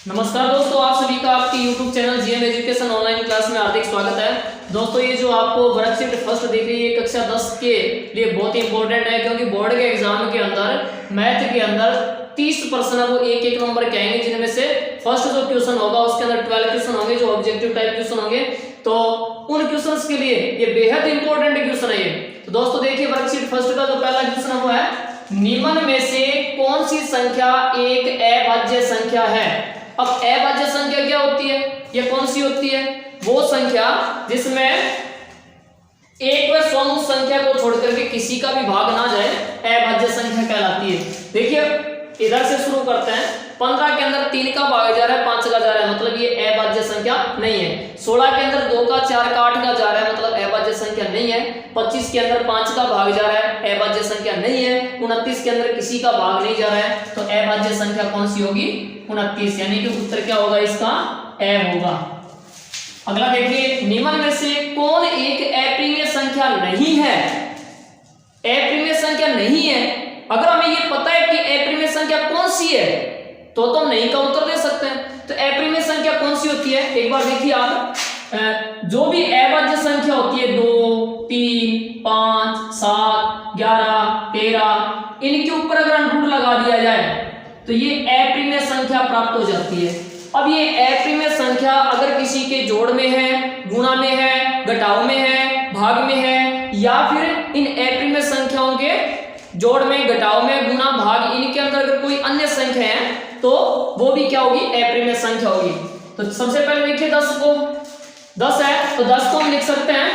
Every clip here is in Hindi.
नमस्कार दोस्तों, आप सभी का आपके YouTube channel GM education online class में हार्दिक स्वागत है। दोस्तों, ये जो आपको वर्कशीट फर्स्ट दिख रही है कक्षा 10 के लिए बहुत ही इंपॉर्टेंट है, क्योंकि बोर्ड के एग्जाम के अंदर मैथ के अंदर 30 प्रश्न वो एक नंबर के आएंगे, जिनमें से फर्स्ट जो क्वेश्चन होगा उसके अंदर 12 क्वेश्चन होंगे जो ऑब्जेक्टिव टाइप क्वेश्चन होंगे। तो उन क्वेश्चंस के लिए ये बेहद इंपॉर्टेंट क्वेश्चन है ये। तो दोस्तों देखिए, वर्कशीट फर्स्ट का जो पहला क्वेश्चन है वो है, निम्न में से कौन सी संख्या एक अभाज्य संख्या है। अब अभाज्य संख्या क्या होती है, ये कौन सी होती है? वो संख्या जिसमें एक व समूह संख्या को छोड़कर के किसी का भी भाग ना जाए, अभाज्य संख्या कहलाती है। देखिए इधर से शुरू करते हैं। 15 के अंदर 3 का भाग जा रहा है, 5 का जा रहा है, मतलब ये अभाज्य संख्या नहीं है। 16 के अंदर 2 का 4 का 8 का जा रहा है, मतलब अभाज्य संख्या नहीं है। 25 के अंदर 5 का भाग जा रहा है, अभाज्य संख्या नहीं है। 29 के अंदर किसी का भाग नहीं जा रहा है, तो अभाज्य संख्या कौन सी होगी? 29। यानी कि उत्तर क्या होगा इसका? ए होगा। अगला देखिए, निम्न में से कौन एक अप्रिमेय संख्या नहीं है? अप्रिमेय संख्या नहीं है। अगर हमें ये पता है कि अप्रिमेय संख्या कौन सी है तो हम नहीं का उत्तर दे सकते हैं। तो अप्रिमेय संख्या कौन सी होती है, एक बार देखिए आप। जो भी अभाज्य संख्या होती है 2, 3, 5, 7, 11, 13, इनके ऊपर अगर अंडर लगा दिया जाए तो ये अप्रिमेय संख्या प्राप्त हो जाती है। अब ये अप्रिमेय संख्या अगर किसी के जोड़ में है, गुणा में है, घटाव में है, भाग में है, या फिर इन अप्रिमेय संख्याओं के जोड़ में, घटाव में, गुणा, भाग, इनके अंदर अगर कोई अन्य संख्या है तो वो भी क्या होगी? अप्रिमेय संख्या होगी। तो सबसे पहले देखिए 10 को, 10 है तो 10 को हम लिख सकते हैं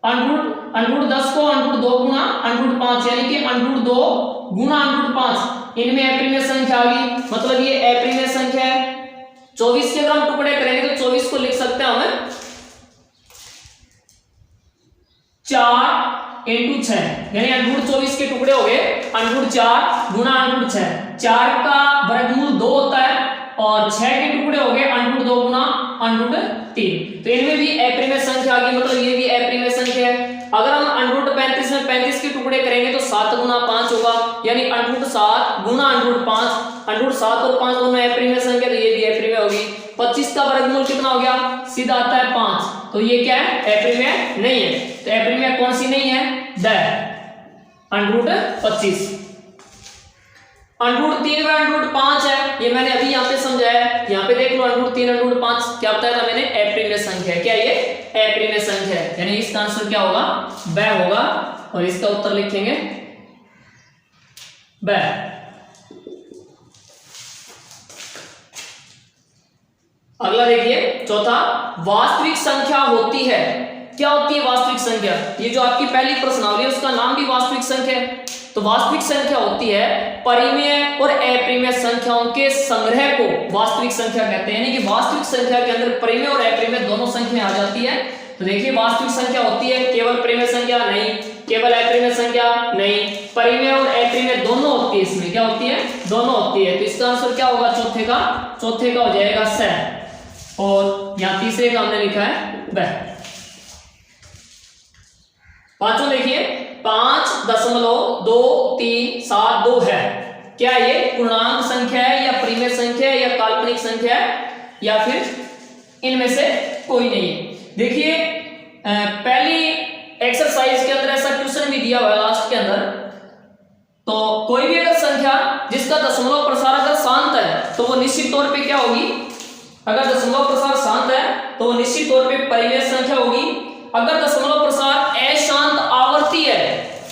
अंडरूट 10 को अंडरूट 2 गुणा अंडरूट 5, यानी कि अंडरूट 2 गुणा अंडरूट 5, इनमें अप्रिमेय संख्या आ गई, मतलब ये अप्रिमेय संख्या है। 24 के अगर हम टुकड़े करेंगे तो 24 को लिख सकते हैं हम 4 इंटू 6, यानी अंडरूट 24 के टुकड़े हो गए अंडरूट 4 गुणा अंडरूट 6। 4 का वर्गमूल 2 होता है और 6 के टुकड़े हो गए अंडरूट 2 गुणा अंडरूट 3। तो इनमें भी अप्रिमेय संख्या आ गई, मतलब ये भी अप्रिमेय संख्या है। अगर हम अंडरूट 35 में 35 के टुकड़े करेंगे तो 7 गुणा 5 होगा, यानी अंडरूट 7 गुणा अंडरूट 5। अंडरूट 7 और 5 दोनों अप्रिमेय संख्या, तो ये भी अप्रिमेय होगी। 25 का वर्गमूल कितना हो गया? सीधा आता है 5, तो ये क्या है? अप्रिमेय नहीं है। तो अप्रिमेय कौन सी नहीं है? अंडरूट 25। अंडरूट 3 व अंडरूट 5 है, ये मैंने अभी यहाँ पे समझाया है। यहाँ पे देख लो, अंडरूट 3 अंडरूट 5 क्या बताया था मैंने? अप्रिमेय संख्या। क्या ये? अप्रिमेय संख्या है, यानी इसका आंसर क्या होगा? ब होगा, और इसका उत्तर लिखेंगे ब। अगला देखिए चौथा, वास्तविक संख्या होती है। क्या होती है वास्तविक संख्या? ये जो आपकी पहली प्रश्नावली है उसका नाम भी वास्तविक संख्या है। तो वास्तविक संख्या होती है परिमेय और अप्रिमेय संख्याओं के संग्रह को वास्तविक संख्या कहते हैं। यानी कि वास्तविक संख्या के अंदर परिमेय और अप्रिमेय दोनों संख्याएं आ जाती है। तो देखिए, वास्तविक संख्या होती है केवल परिमेय संख्या नहीं, केवल अप्रिमेय संख्या नहीं, परिमेय और अप्रिमेय दोनों होती है। इसमें क्या होती है? दोनों होती है। तो इसका आंसर क्या होगा? चौथे का हो जाएगा स, और यहाँ तीसरे का हमने लिखा है ब। पांचों देखिए, 5.2372 है। क्या ये पूर्णांक संख्या है, या परिमेय संख्या है, या काल्पनिक संख्या है, या फिर इनमें से कोई नहीं है? देखिए पहली एक्सरसाइज के अंदर ऐसा क्वेश्चन भी दिया हुआ है लास्ट के अंदर। तो कोई भी अगर संख्या जिसका दशमलव प्रसार अगर शांत है तो वो निश्चित तौर पे क्या होगी? अगर दशमलव प्रसार शांत है तो वो निश्चित तौर पे परिमेय संख्या होगी। अगर दशमलव प्रसार अशांत आवर्ती है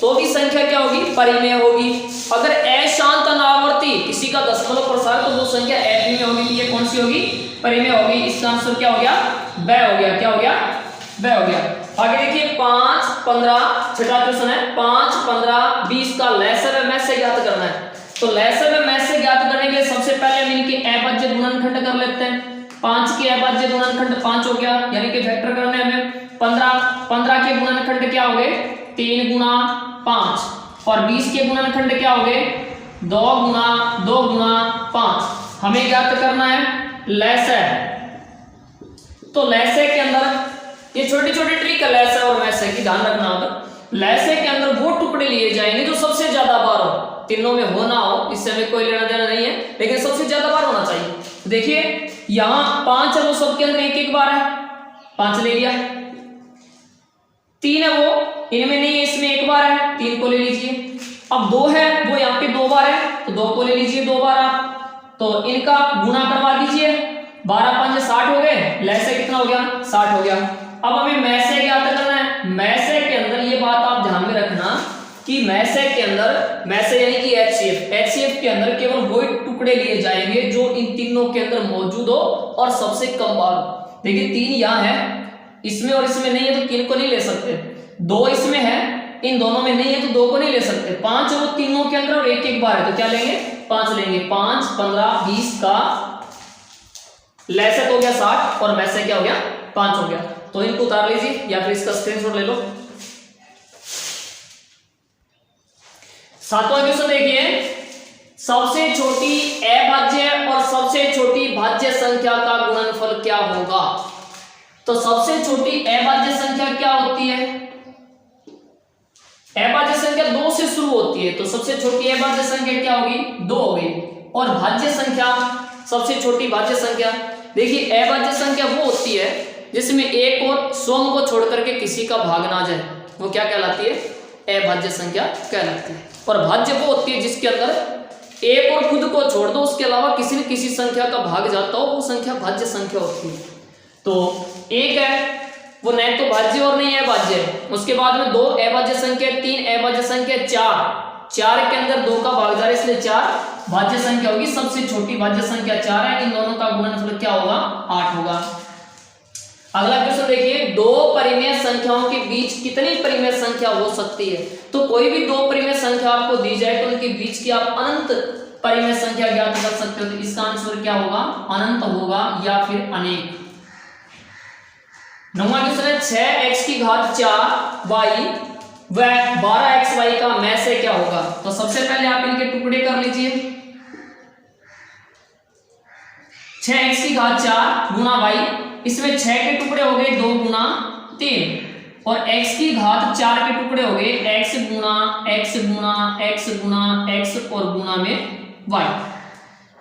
तो भी संख्या क्या होगी? परिमेय होगी। अगर अशांत अनावर्ती किसी का दशमलव प्रसार, तो वो संख्या अप्रिमेय होगी। तो ये कौन सी होगी? परिमेय होगी। इसका आंसर क्या हो गया? ब हो गया। क्या हो गया? ब हो गया। आगे देखिए 5, 15, छठा क्वेश्चन है, 5, 15, 20 का लसागु व मैस से ज्ञात करना है। तो लसागु व मैस से ज्ञात करने के लिए सबसे पहले हम इनके अभाज्य गुणनखंड कर लेते हैं। 5 के अभाज्य गुणनखंड 5 हो गया, यानी कि वेक्टर करने हमें 15 के गुणनखंड क्या हो गए? 3 गुणा 5, और 20 के गुणनखंड क्या हो गए? 2 गुणा 5। हमें ज्ञात करना है लसागु। तो लसागु के अंदर ये छोटी छोटी ट्रिक है लसागु और मैस की, ध्यान रखना होगा। लसागु के अंदर वो टुकड़े लिए जाएंगे जो सबसे ज्यादा बार हो। तीनों में हो ना हो इससे हमें कोई लेना देना नहीं है, लेकिन सबसे ज्यादा बार होना चाहिए। देखिए यहाँ 5 है वो सबके अंदर एक एक बार है, 5 ले लिया। 3 है वो इनमें नहीं है, इसमें एक बार है, 3 को ले लीजिए। अब 2 है वो यहाँ पे 2 बार है, तो 2 को ले लीजिए 2 बार आप। तो इनका गुणा करवा दीजिए, 12 5 60 हो गए, लैसे कितना हो गया 60 हो गया। अब हमें मैसे ज्ञात करना है। मैसे के अंदर ये बात आप ध्यान में रखना कि मैसे के अंदर, मैसे यानी कि एचसीएफ के अंदर केवल वही टुकड़े लिए जाएंगे जो इन तीनों के अंदर मौजूद हो और सबसे कम बार हो। देखिए 3 यहाँ है, इसमें और इसमें नहीं है तो 3 को नहीं ले सकते। 2 इसमें है, इन दोनों में नहीं है तो 2 को नहीं ले सकते। 5 वो तीनों के अंदर और एक एक बार है, तो क्या लेंगे 5 लेंगे। 5 15 20 का लैसे हो गया 60 और मैसे क्या हो गया 5 हो गया। तो इनको उतार लीजिए या फिर इसका स्क्रीनशॉट ले लो। 7वां क्वेश्चन देखिए, सबसे छोटी अभाज्य और सबसे छोटी भाज्य संख्या का गुणनफल क्या होगा। तो सबसे छोटी अभाज्य संख्या क्या होती है, अभाज्य संख्या 2 से शुरू होती है, तो सबसे छोटी अभाज्य संख्या क्या होगी 2 होगी। और भाज्य संख्या, सबसे छोटी भाज्य संख्या, देखिए अभाज्य संख्या वो होती है जिसमें एक और स्वयं को छोड़ करके किसी का भाग ना जाए, वो क्या कहलाती है, अभाज्य संख्या कहलाती है। और भाज्य वो होती है जिसके अंदर एक और खुद को छोड़ दो, उसके अलावा किसी न किसी संख्या का भाग जाता हो, वो संख्या भाज्य संख्या होती है। तो एक है वो नहीं तो भाज्य और नहीं है भाज्य। उसके बाद में 2 अभाज्य संख्या, 3 अभाज्य संख्या, 4 के अंदर 2 का भाग जा रहा है, इसलिए 4 भाज्य संख्या होगी। सबसे छोटी भाज्य संख्या 4 है, इन दोनों का गुणनफल क्या होगा 8 होगा। अगला क्वेश्चन देखिए, 2 परिमेय संख्याओं के बीच कितनी परिमेय संख्या हो सकती है। तो कोई भी 2 परिमेय संख्या आपको दी जाए तो उनके बीच की आप अनंत परिमेय संख्या ज्ञात कर सकते हो। तो इसका आंसर क्या होगा, अनंत होगा या फिर अनेक। 9वां क्वेश्चन है, 6x की घात 4y व 12xy का मैं से क्या होगा। तो सबसे पहले आप इनके टुकड़े कर लीजिए। 6x की घात 4 गुना y, इसमें 6 के टुकड़े हो गए 2 गुना 3, और x की घात 4 के टुकड़े हो गए x गुना x गुना x गुना x और गुना में y।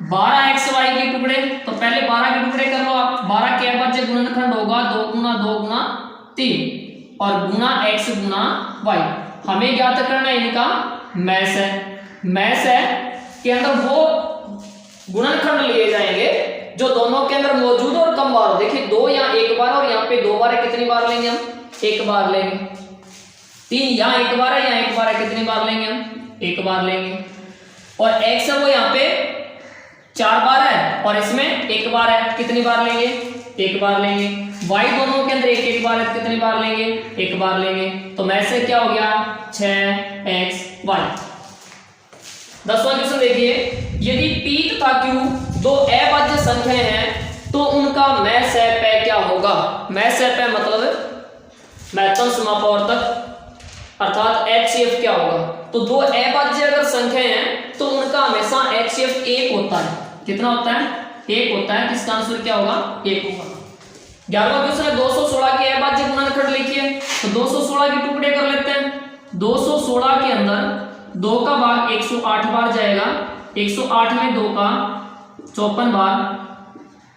12xy के टुकड़े, तो पहले 12 के टुकड़े कर लो आप। 12 के अभाज्य गुणनखंड होगा 2 गुना 3 और गुना x गुना y। हमें ज्ञात करना है इनका मैस है। मैस है के अंदर वो गुणनखंड लिए जाएंगे जो दोनों के अंदर मौजूद और कम बार हो। देखिए 2 यहाँ एक बार और यहाँ पे 2 बार है, कितनी बार लेंगे हम, 1 बार लेंगे। 3 यहाँ 1 बार है, यहाँ 1 बार है, कितनी बार लेंगे हम, 1 बार लेंगे। और x है वो यहाँ पे 4 बार है और इसमें 1 बार है, कितनी बार लेंगे, 1 बार लेंगे। y दोनों के अंदर 1 बार है, कितनी बार लेंगे, 1 बार लेंगे। तो मैं से क्या हो गया 6xy। 10वां क्वेश्चन देखिए, यदि p तथा q 2 अभाज्य संख्याएं हैं तो उनका मैं से पै क्या होगा। मैं से पै मतलब महत्तम समापवर्तक अर्थात HCF क्या होगा। तो 2 अभाज्य अगर संख्याएं हैं तो उनका हमेशा HCF 1 होता है। कितना होता है, 1 होता है। इसका आंसर क्या होगा, 1 होगा। 11वां क्वेश्चन है, 216 के अभाज्य गुणनखंड लिखिए। तो 216 के टुकड़े कर लेते हैं। 216 के अंदर 2 का भाग 108 बार जाएगा, 108 में 2 का 54 बार,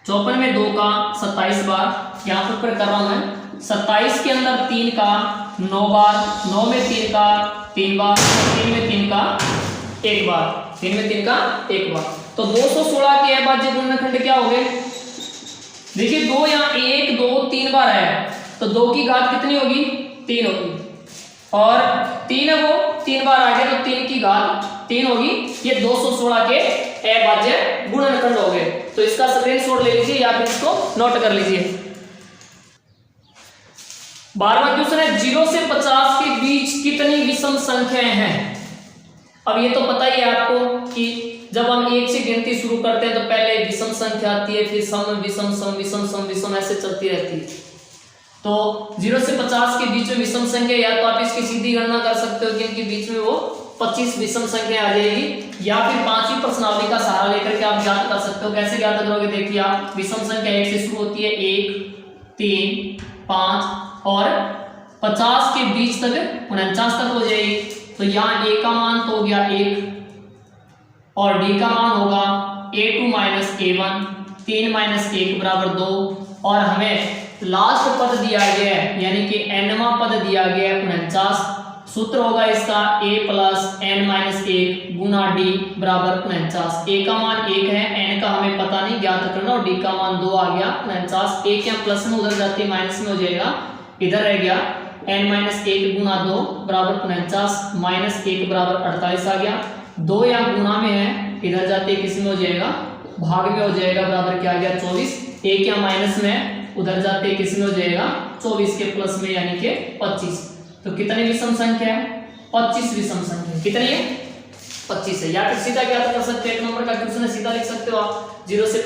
54 में 2 का 27 बार। यहाँ पर कर रहा हूं मैं। 27 के अंदर 3 का 9 बार, 9 में 3 का 3 बार, 3 में 3 का 1 बार, 3 में 3 का 1 बार। तो 216 के अभाज्य गुणनखंड क्या हो गए, देखिए 2 यहाँ 1 2 3 बार है, तो 2 की घात कितनी होगी, 3 होगी। और 3 है वो 3 बार आ गया, तो 3 की घात 3 होगी। ये 216 के अभाज्य गुणनखंड हो गए। तो इसका स्क्रीनशॉट ले लीजिए या फिर इसको नोट कर लीजिए। 12वां क्वेश्चन है, 0 से 50 के बीच कितनी विषम संख्याएं हैं। अब ये तो पता ही है आपको कि जब हम 1 से गिनती शुरू करते हैं तो पहले विषम संख्या आती है, फिर सम विषम सम विषम सम विषम ऐसे चलती रहती है। तो 0 से 50 के बीच में विषम संख्या, या तो आप इसकी सीधी गणना कर सकते हो कि इनके बीच में वो 25 विषम संख्या आ जाएगी, या फिर 5वीं प्रश्नावली का सहारा लेकर के आप ज्ञात कर सकते हो। कैसे ज्ञात करोगे, देखिए आप विषम संख्या 1 से शुरू होती है, 1 3 5 और 50 के बीच तक 49 तक हो जाएगी। तो यहाँ 1 का मान तो हो गया 1, और डी का मान होगा a2 माइनस a1, 3 माइनस 1 बराबर 2, और हमें लास्ट पद दिया गया है यानी कि nवां पद दिया गया है 49। सूत्र होगा इसका a plus n minus 1 Guna d बराबर 49। a का मान 1 है, n का हमें पता नहीं ज्ञात करना, और d का मान 2 आ गया 49। एक यहाँ प्लस में उधर जाती माइनस में हो जाएगा, इधर रह गया n माइनस 1 गुना 2 बराबर 49, माइनस 1 बराबर 48 आ गया। 2 यहाँ गुना में है, इधर जाते किस में हो जाएगा, भाग में हो जाएगा, बराबर क्या आ गया 24। एक यहाँ माइनस में उधर जाते किस में हो जाएगा 24 के प्लस में यानी कि 25। तो कितनी विषम संख्या है, 25 विषम संख्या। कितनी है, 25 है। या फिर सीधा क्या कर सकते हैं, एक नंबर का क्वेश्चन है, सीधा लिख सकते हो आप 0 से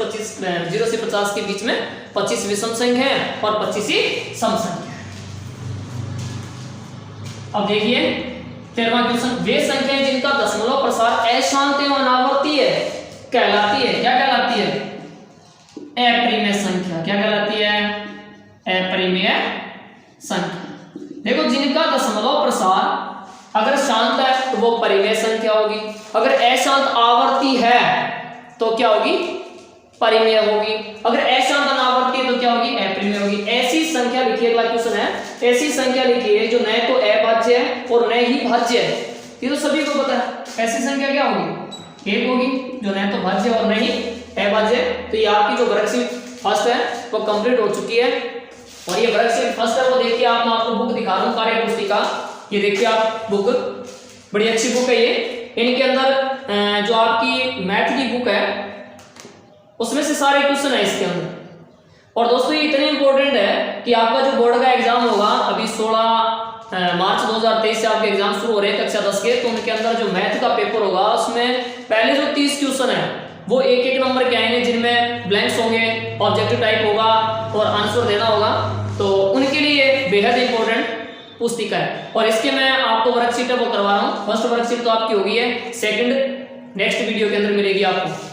50 के बीच में 25 विषम संख्या है और 25 ही सम संख्या है। अब देखिए 13वां क्वेश्चन, वे संख्याएं जिनका दशमलव प्रसार अशांत एवं अनावर्तीय कहलाती है, क्या कहलाती है, अपरिमेय संख्या। क्या कहलाती है, अपरिमेय संख्या। देखो जिनका दशमलव प्रसार अगर शांत है तो वो परिमेय संख्या होगी, अगर अशांत आवर्ती है तो क्या होगी, परिमेय होगी, अगर अशांत अनावर्ती है तो क्या होगी, अपरिमेय होगी। ऐसी संख्या लिखिए, अगला क्वेश्चन है, ऐसी संख्या लिखिए जो न तो अभाज्य है और न ही भाज्य है। ये तो सभी को पता है। ऐसी संख्या क्या होगी, एक होगी जो न तो भाज्य और न ही अभाज्य। तो ये आपकी जो वर्कशीट फर्स्ट है वो कंप्लीट हो चुकी है, और ये वर्कशीट फर्स्ट है वो देखिए, आप मैं आपको बुक दिखा रहा हूँ, कार्य पुस्तिका। ये देखिए आप बुक, बड़ी अच्छी बुक है ये। इनके अंदर जो आपकी मैथ की बुक है उसमें से सारे क्वेश्चन है इसके अंदर। और दोस्तों ये इतने इंपॉर्टेंट है कि आपका जो बोर्ड का एग्जाम होगा अभी 16 मार्च 2023 से आपके एग्जाम शुरू हो रहे हैं कक्षा 10 के, तो उनके अंदर जो मैथ का पेपर होगा उसमें पहले जो 30 क्वेश्चन है वो एक एक नंबर के आएंगे, जिनमें ब्लैंक्स होंगे, ऑब्जेक्टिव टाइप होगा और आंसर देना होगा। तो उनके लिए बेहद इंपॉर्टेंट पुस्तिका है। और इसके मैं आपको वर्कशीट है वो करवा रहा हूँ। फर्स्ट वर्कशीट तो आपकी हो गई है, सेकंड नेक्स्ट वीडियो के अंदर मिलेगी आपको।